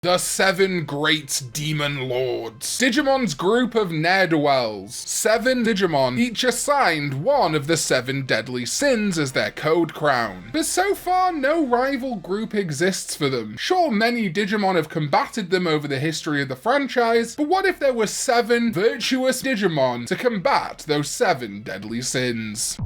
The 7 Great Demon Lords. Digimon's group of ne'er-do-wells. 7 Digimon, each assigned one of the 7 deadly sins as their code crown. But so far, no rival group exists for them. Sure, many Digimon have combated them over the history of the franchise, but what if there were 7 virtuous Digimon to combat those 7 deadly sins?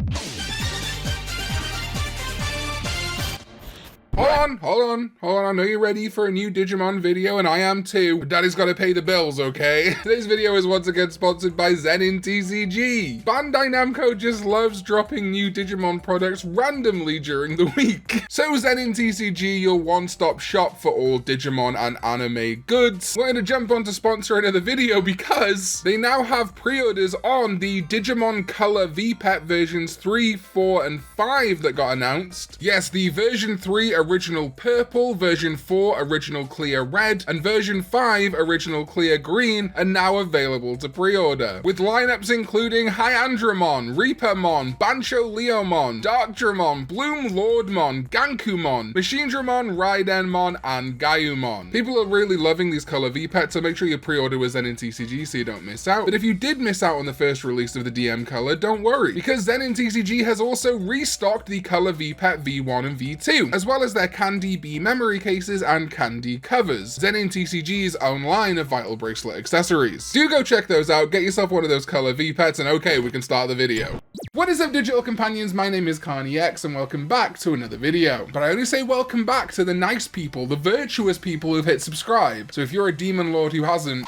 Hold on, I know you're ready for a new Digimon video, and I am too, but Daddy's gotta pay the bills, okay? Today's video is once again sponsored by ZeninTCG. Bandai Namco just loves dropping new Digimon products randomly during the week. So ZeninTCG, your one-stop shop for all Digimon and anime goods, wanted to jump on to sponsor another video because they now have pre-orders on the Digimon Color Vpet versions 3, 4, and 5 that got announced. Yes, the version 3 original purple, version 4 original clear red, and version 5 original clear green are now available to pre-order, with lineups including Hyandramon, Reapermon, Bancho Leomon, Darkdramon, Bloom Lordmon, Gankumon, Machinedramon, Raidenmon, and Gaiumon. People are really loving these color V-Pets, so make sure you pre-order with ZeninTCG so you don't miss out. But if you did miss out on the first release of the DM color, don't worry, because ZeninTCG has also restocked the color Vpet V1 and V2, as well as their Candy B memory cases and Candy covers, ZeninTCG's own line of Vital Bracelet accessories. Do go check those out, get yourself one of those color V-Pets, and okay, we can start the video. What is up, digital companions? My name is Karn EX, and welcome back to another video. But I only say welcome back to the nice people, the virtuous people who've hit subscribe. So if you're a demon lord who hasn't,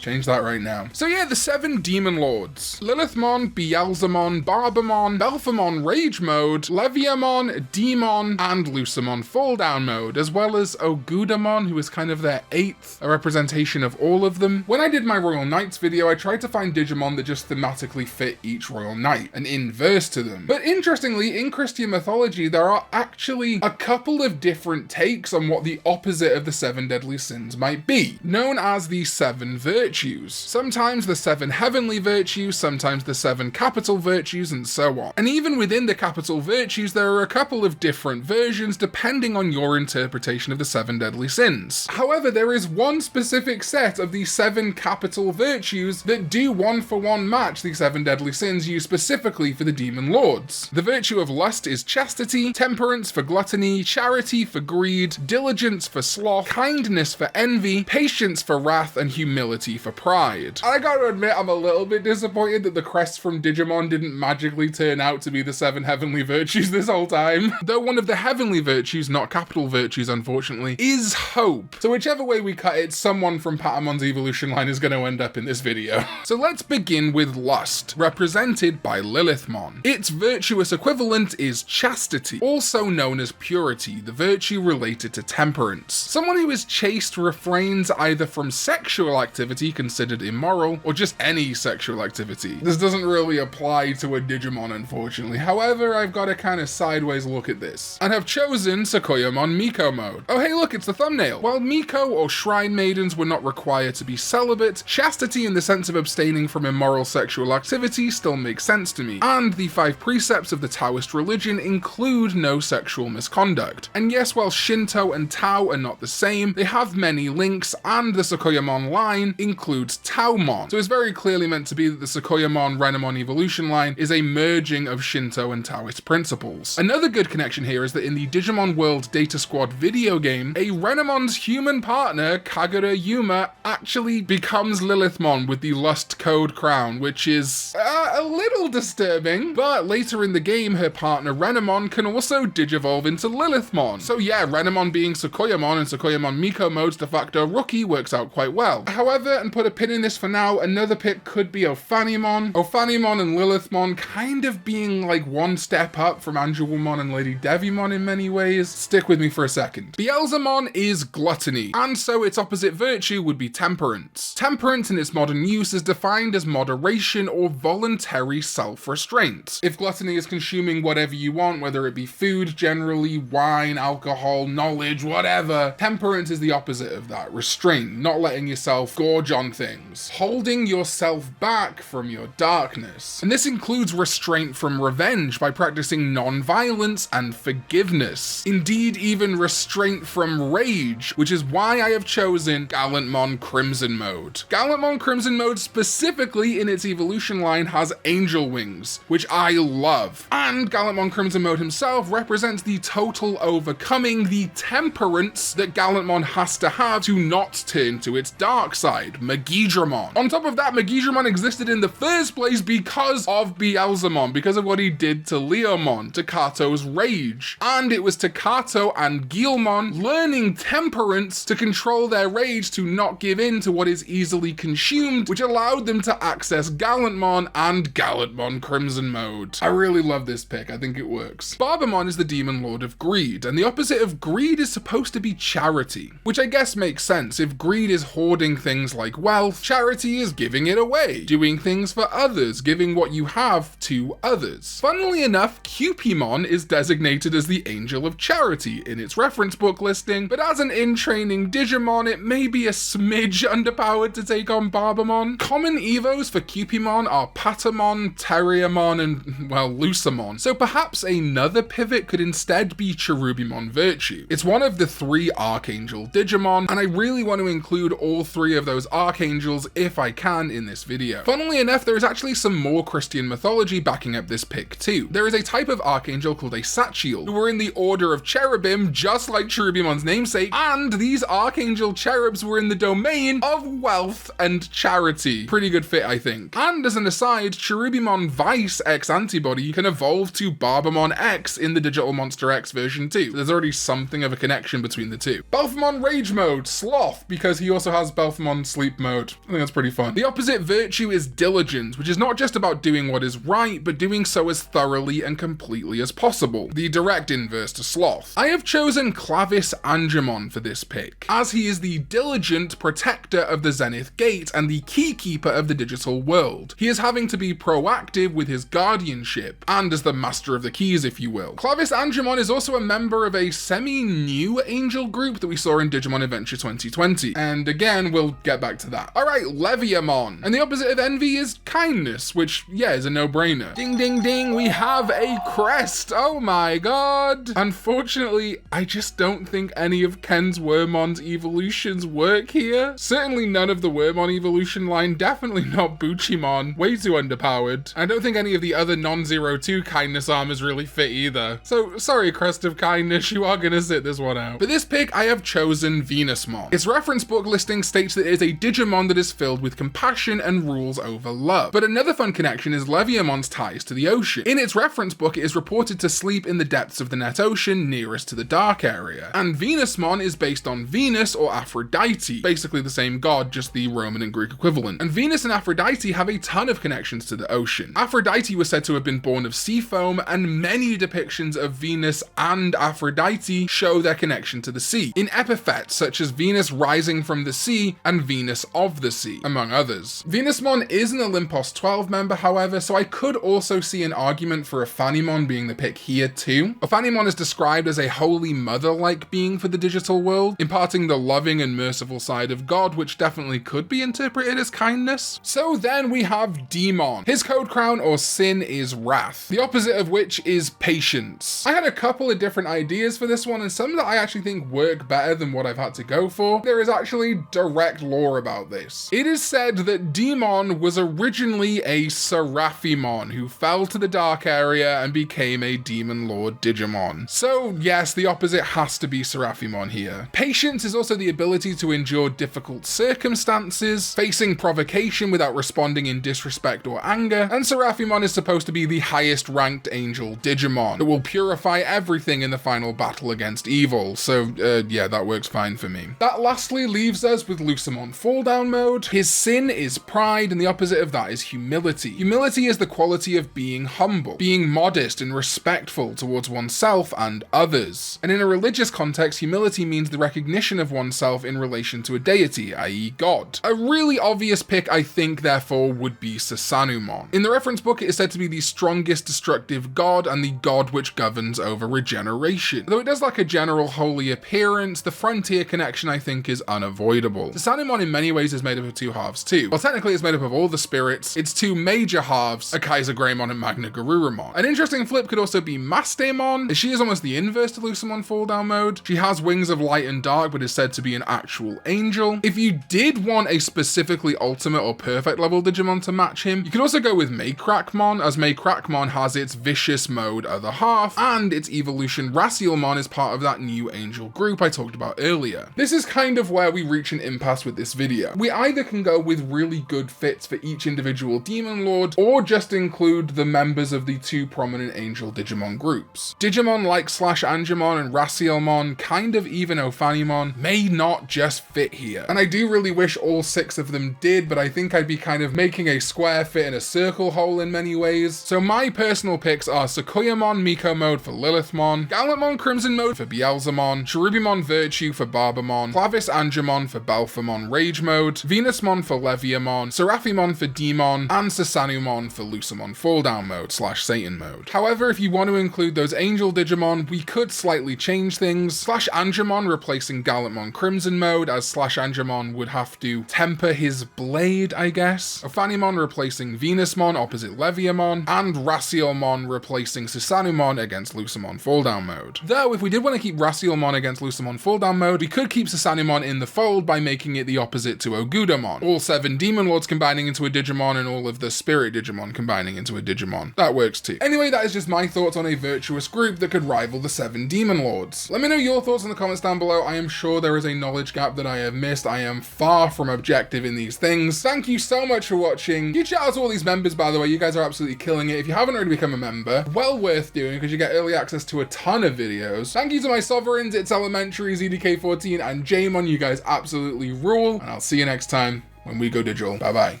change that right now. So yeah, the 7 demon lords: Lilithmon, Beelzemon, Barbamon, Belphemon Rage Mode, Leviamon, Demon, and Lucemon Falldown Mode, as well as Ogudamon, who is kind of their 8th, a representation of all of them. When I did my Royal Knights video, I tried to find Digimon that just thematically fit each Royal Knight, and inverse to them. But interestingly, in Christian mythology, there are actually a couple of different takes on what the opposite of the 7 deadly sins might be, known as the 7 virtues. Sometimes the 7 heavenly virtues, sometimes the 7 capital virtues, and so on. And even within the capital virtues, there are a couple of different versions depending on your interpretation of the 7 deadly sins. However, there is one specific set of the 7 capital virtues that do one-for-one match the 7 deadly sins used specifically for the demon lords. The virtue of lust is chastity, temperance for gluttony, charity for greed, diligence for sloth, kindness for envy, patience for wrath, and humility for pride. I gotta admit, I'm a little bit disappointed that the crests from Digimon didn't magically turn out to be the 7 heavenly virtues this whole time. Though one of the heavenly virtues, not capital virtues unfortunately, is hope. So whichever way we cut it, someone from Patamon's evolution line is going to end up in this video. So let's begin with lust, represented by Lilithmon. Its virtuous equivalent is chastity, also known as purity, the virtue related to temperance. Someone who is chaste refrains either from sexual activity considered immoral, or just any sexual activity. This doesn't really apply to a Digimon unfortunately, however I've got a kind of sideways look at this, and have chosen Sakoyamon Miko mode. Oh hey look, it's the thumbnail! While Miko or Shrine Maidens were not required to be celibate, chastity in the sense of abstaining from immoral sexual activity still makes sense to me, and the 5 precepts of the Taoist religion include no sexual misconduct. And yes, while Shinto and Tao are not the same, they have many links, and the Sakoyamon line includes Taomon, so it's very clearly meant to be that the Sakoyamon Renamon evolution line is a merging of Shinto and Taoist principles. Another good connection here is that in the Digimon World Data Squad video game, a Renamon's human partner, Kagura Yuma, actually becomes Lilithmon with the Lust Code Crown, which is a little disturbing, but later in the game, her partner Renamon can also digivolve into Lilithmon. So yeah, Renamon being Sakoyamon and Sakoyamon Miko mode's de facto rookie works out quite well. However, and put a pin in this for now, another pick could be Ophanimon. Ophanimon and Lilithmon kind of being like one step up from Angelwomon and Lady Devimon in many ways. Stick with me for a second. Beelzemon is gluttony, and so its opposite virtue would be temperance. Temperance in its modern use is defined as moderation or voluntary self-restraint. If gluttony is consuming whatever you want, whether it be food generally, wine, alcohol, knowledge, whatever, temperance is the opposite of that. Restraint, not letting yourself gorge on things, holding yourself back from your darkness. And this includes restraint from revenge by practicing non-violence and forgiveness. Indeed, even restraint from rage, which is why I have chosen Gallantmon Crimson Mode. Gallantmon Crimson Mode specifically in its evolution line has angel wings, which I love. And Gallantmon Crimson Mode himself represents the total overcoming, the temperance that Gallantmon has to have to not turn to its dark side, Megidramon. On top of that, Megidramon existed in the first place because of Beelzemon, because of what he did to Leomon, to Kato's rage. And it was to Kato and Guilmon learning temperance to control their rage, to not give in to what is easily consumed, which allowed them to access Gallantmon and Gallantmon Crimson Mode. I really love this pick, I think it works. Barbamon is the Demon Lord of Greed, and the opposite of greed is supposed to be charity, which I guess makes sense. If greed is hoarding things like wealth, charity is giving it away, doing things for others, giving what you have to others. Funnily enough, Cupimon is designated as the Angel of Charity in its reference book listing, but as an in-training Digimon, it may be a smidge underpowered to take on Barbamon. Common evos for Cupimon are Patamon, Terriermon, and, well, Lucemon, so perhaps another pivot could instead be Cherubimon Virtue. It's one of the 3 Archangel Digimon, and I really want to include all 3 of those Archangels if I can in this video. Funnily enough, there is actually some more Christian mythology backing up this pick too. There is a type of Archangel called a Sachiel, who were in the Order of Cherubim, just like Cherubimon's namesake, and these Archangel Cherubs were in the domain of wealth and charity. Pretty good fit, I think. And as an aside, Cherubimon Vice X Antibody can evolve to Barbamon X in the Digital Monster X version 2. There's already something of a connection between the two. Belphemon Rage Mode, Sloth, because he also has Belphemon Sleep Mode. I think that's pretty fun. The opposite virtue is Diligence, which is not just about doing what is right, but doing so as thoroughly and completely as possible. The direct inverse to Sloth. I have chosen Clavis Angemon for this pick, as he is the diligent protector of the Zenith Gate and the keykeeper of the digital world. He is having to be proactive with his guardianship, and as the master of the keys, if you will. Clavis Angemon is also a member of a semi-new angel group that we saw in Digimon Adventure 2020, and again, we'll get back to that. Alright, Leviamon, and the opposite of envy is kindness, which, yeah, is a no-brainer. Ding ding ding, we have a crest, oh my god! Unfortunately, I just don't think any of Ken's Wormon's evolutions work here. Certainly none of the Wormon evolution line, definitely not Buchimon, way too underpowered. I don't think any of the other non-02 kindness armors really fit either. So, sorry Crest of Kindness, you are gonna sit this one out. For this pick, I have chosen Venusmon. Its reference book listing states that it is a Digimon that is filled with compassion and rules over love. But another fun connection is Leviamon's ties to the ocean. In its reference book, it is reported to sleep in the depths of the net ocean nearest to the dark area. And Venusmon is based on Venus or Aphrodite, basically the same god, just the Roman and Greek equivalent. And Venus and Aphrodite have a ton of connections to the ocean. Aphrodite was said to have been born of sea foam, and many depictions of Venus and Aphrodite show their connection to the sea, in epithets such as Venus rising from the sea and Venus of the sea, among others. Venusmon is an Olympos 12 member, however, so I could also see an argument for Ophanimon being the pick here too. Ophanimon is described as a holy mother-like being for the digital world, imparting the loving and merciful side of God, which definitely could be interpreted as kindness. So then we have Demon. His code crown or sin is Wrath, the opposite of which is Patience. I had a couple of different ideas for this one, and some that I actually think work better than what I've had to go for. There is actually direct lore about this. It is said that Demon was originally a Seraphimon who fell to the dark area and became a Demon Lord Digimon. So yes, the opposite has to be Seraphimon here. Patience is also the ability to endure difficult circumstances, facing provocation without responding in disrespect or anger, and Seraphimon is supposed to be the highest ranked angel Digimon that will purify everything in the final battle against evil, so yeah, that works fine for me. That lastly leaves us with Lucemon Falldown mode. His sin is pride, and the opposite of that is humility. Humility is the quality of being humble, being modest and respectful towards oneself and others. And in a religious context, humility means the recognition of oneself in relation to a deity, i.e. God. A really obvious pick, I think, therefore, would be Susanumon. In the reference book, it is said to be the strongest destructive god and the god which governs over regeneration. Though it does lack a general holy appearance, the frontier connection, I think, is unavoidable. Susanumon in many many ways is made up of two halves too. Well, technically it's made up of all the spirits. Its two major halves are Kaiser Greymon and Magna Garurumon. An interesting flip could also be Mastemon, as she is almost the inverse to Lucemon Falldown mode. She has wings of light and dark, but is said to be an actual angel. If you did want a specifically ultimate or perfect level Digimon to match him, you could also go with Maycrackmon, as Maycrackmon has its vicious mode other half, and its evolution Rasielmon is part of that new angel group I talked about earlier. This is kind of where we reach an impasse with this video. We either can go with really good fits for each individual Demon Lord, or just include the members of the two prominent angel Digimon groups. Digimon like /Angemon and Rasielmon, kind of even Ophanimon, may not just fit here. And I do really wish all 6 of them did, but I think I'd be kind of making a square fit in a circle hole in many ways. So my personal picks are Sakuyamon Miko mode for Lilithmon, Gallantmon Crimson mode for Beelzemon, Cherubimon Virtue for Barbamon, Clavis Angemon for Belphemon Rage mode, Venusmon for Leviamon, Seraphimon for Demon, and Susanumon for Lucemon Falldown mode /Satan mode. However, if you want to include those angel Digimon, we could slightly change things. /Angemon replacing Gallantmon Crimson mode, as /Angemon would have to temper his blade, I guess. Ophanimon replacing Venusmon opposite Leviamon, and Rasielmon replacing Susanumon against Lucemon Falldown mode. Though, if we did want to keep Rasielmon against Lucemon Falldown mode, we could keep Susanumon in the fold by making it the opposite to Ogudamon. All 7 Demon Lords combining into a Digimon and all of the Spirit Digimon combining into a Digimon. That works too. Anyway, that is just my thoughts on a virtuous group that could rival the 7 Demon Lords. Let me know your thoughts in the comments down below. I am sure there is a knowledge gap that I have missed. I am far from objective in these things. Thank you so much for watching. Huge shout out to all these members, by the way. You guys are absolutely killing it. If you haven't already become a member, well worth doing because you get early access to a ton of videos. Thank you to my sovereigns, It's Elementary, ZDK14, and Jamon. You guys absolutely rule. And I'll see you next time when we go digital. Bye bye.